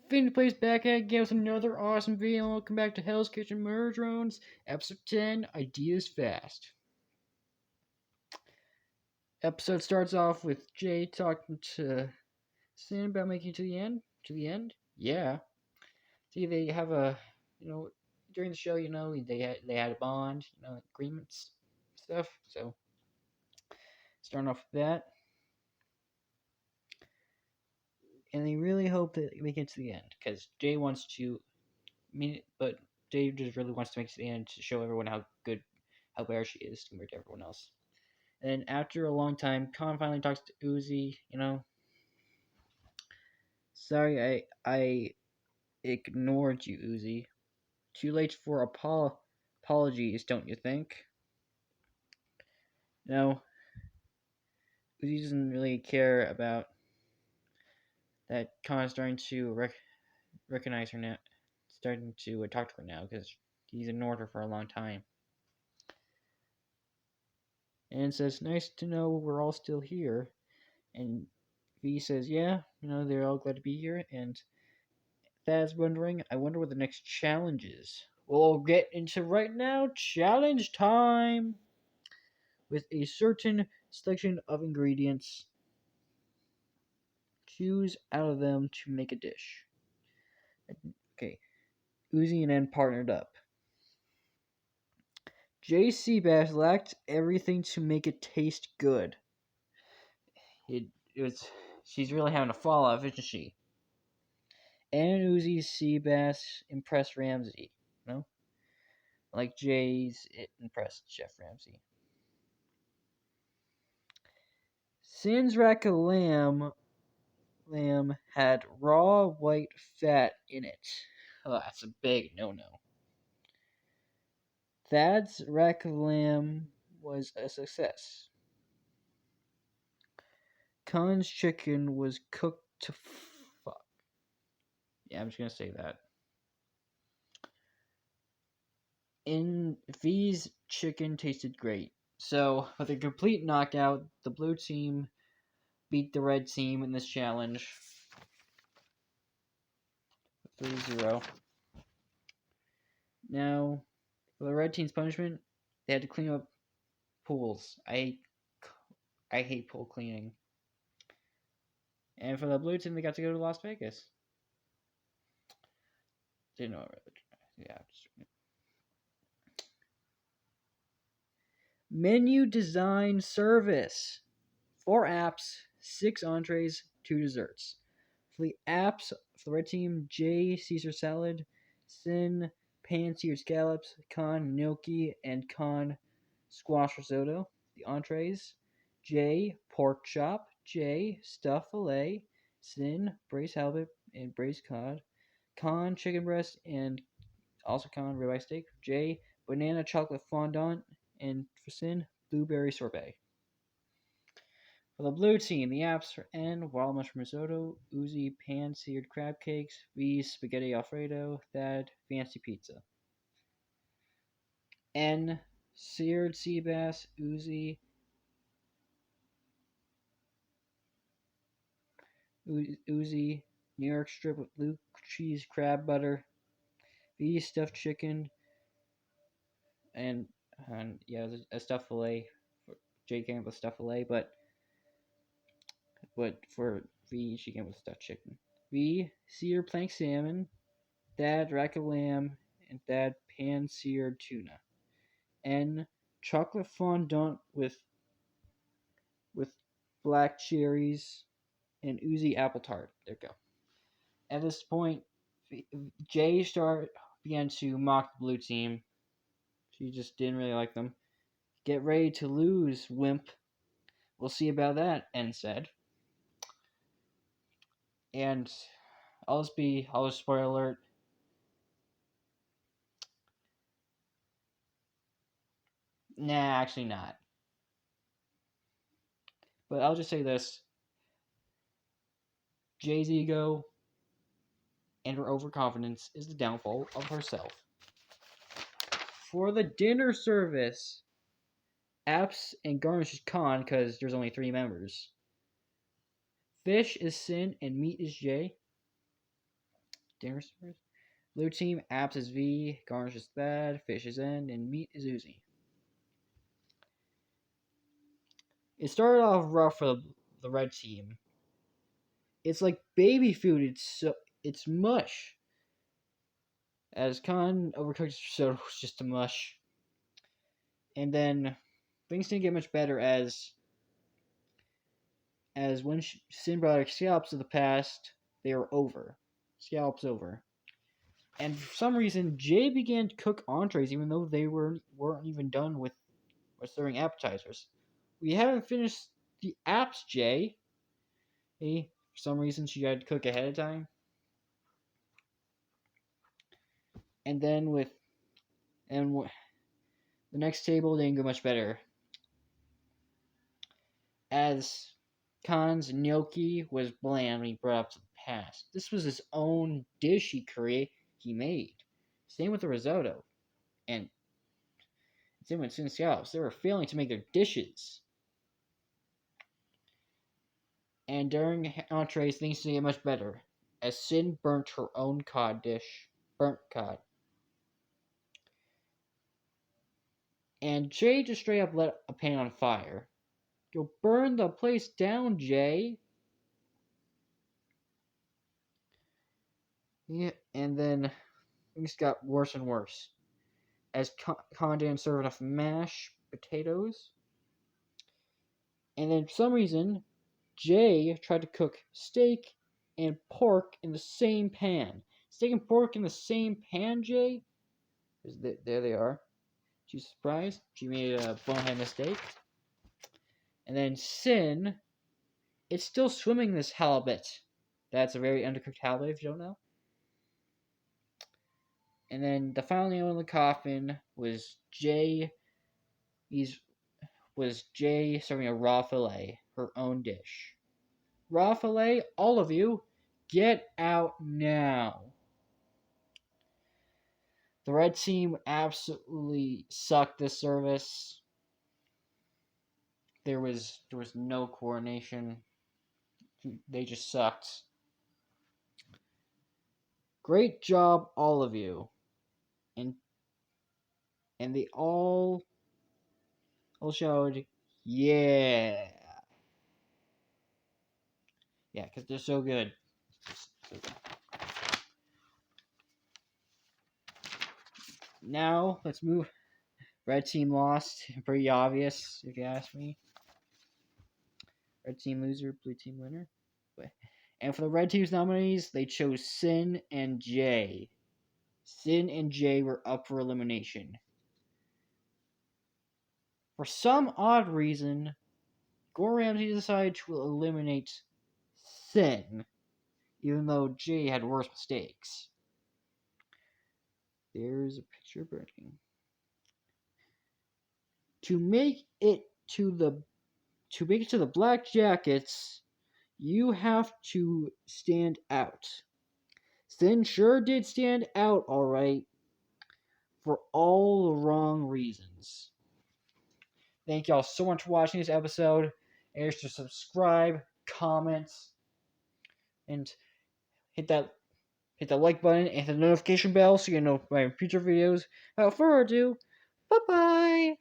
Phoenix Plays back again with another awesome video. Welcome back to Hell's Kitchen Murder Drones, episode 10, Ideas Fast. Episode starts off with Jay talking to Sin about making it to the end. To the end? Yeah. See, they have during the show, they had a bond, agreements, stuff. So, starting off with that. And they really hope that they make it to the end, because Jay wants to but Dave just really wants to make it to the end to show everyone how bare she is compared to everyone else. And after a long time, Khan finally talks to Uzi. Sorry, I ignored you, Uzi. Too late for apologies, don't you think? No, Uzi doesn't really care about that. Khan is starting to recognize her now, starting to talk to her now because he's ignored her for a long time. And says, "Nice to know we're all still here." And V says, "Yeah, they're all glad to be here." And Thad's wondering, "I wonder what the next challenge is." We'll get into right now. Challenge time! With a certain selection of ingredients, choose out of them to make a dish. Okay, Uzi and N partnered up. Jay Seabass lacked everything to make it taste good. She's really having a fall off, isn't she? And Uzi Seabass impressed Ramsey, like Jay's it impressed Chef Ramsey. Sin's rack of lamb had raw white fat in it. Oh, that's a big no-no. Thad's rack of lamb was a success. Khan's chicken was cooked to fuck. Yeah, I'm just gonna say that. In V's chicken tasted great. So, with a complete knockout, the blue team beat the red team in this challenge 3-0. Now, for the red team's punishment, they had to clean up pools. I hate pool cleaning. And for the blue team, they got to go to Las Vegas. Didn't know it. Yeah. Menu design service. 4 apps, 6 entrees, 2 desserts. For the apps, for the red team, J Caesar salad, Sin pan-seared scallops, Khan gnocchi, and Khan squash risotto. The entrees, J pork chop, J stuffed fillet, Sin braised halibut and braised cod, Khan chicken breast and also Khan ribeye steak, J banana chocolate fondant, and for Sin blueberry sorbet. For the blue team, the apps are N wild mushroom risotto, Uzi pan-seared crab cakes, V spaghetti alfredo, Thad fancy pizza. N seared sea bass, Uzi New York strip with blue cheese crab butter, V stuffed chicken, and yeah, a stuffed fillet. Jay came with stuffed fillet, but for V, she came with stuffed chicken. V seared plank salmon, Thad rack of lamb, and Thad pan-seared tuna. And chocolate fondant with black cherries and Uzi apple tart. There you go. At this point, Jay began to mock the blue team. She just didn't really like them. "Get ready to lose, wimp. We'll see about that," N said. And I'll just spoiler alert. Nah, actually not. But I'll just say this. Jay's ego and her overconfidence is the downfall of herself. For the dinner service, apps and garnish is Khan because there's only 3 members. Fish is Sin and meat is Jay. Dinner stars. Blue team, Apps is V, Garnish is Thad, Fish is N, and Meat is Uzi. It started off rough for the red team. It's like baby food. It's mush. As Khan overcooked soda was just a mush. And then things didn't get much better as when Sin brought scallops to the past, they were over. Scallops over. And for some reason, Jay began to cook entrees even though they weren't even done with serving appetizers. We haven't finished the apps, Jay. Hey, for some reason, she had to cook ahead of time. And then the next table didn't go much better. As Khan's gnocchi was bland when he brought up to the past. This was his own dish he made. Same with the risotto. And same with Sin Scallops. They were failing to make their dishes. And during entrees, things didn't get much better, as Sin burnt her own cod dish. Burnt cod. And Jay just straight up lit a pan on fire. You'll burn the place down, Jay. Yeah, and then things got worse and worse. As Condon served enough mashed potatoes. And then for some reason, Jay tried to cook steak and pork in the same pan. Steak and pork in the same pan, Jay? There they are. She's surprised. She made a bonehead mistake. And then Sin, it's still swimming this halibut. That's a very undercooked halibut if you don't know. And then the final nail in the coffin was Jay serving a raw fillet, her own dish. Raw fillet, all of you, get out now. The red team absolutely sucked this service. There was no coordination. They just sucked. Great job, all of you. And they all showed, yeah. Yeah, because they're so good. Now, let's move. Red team lost. Pretty obvious, if you ask me. Red team loser, blue team winner. And for the red team's nominees, they chose Sin and Jay. Sin and Jay were up for elimination. For some odd reason, Gordon Ramsay decided to eliminate Sin, even though Jay had worse mistakes. There's a picture burning. To make it to the Black Jackets, you have to stand out. Sin sure did stand out, alright, for all the wrong reasons. Thank y'all so much for watching this episode. And to subscribe, comment, and hit that like button and the notification bell so you know my future videos. Without further ado, bye-bye!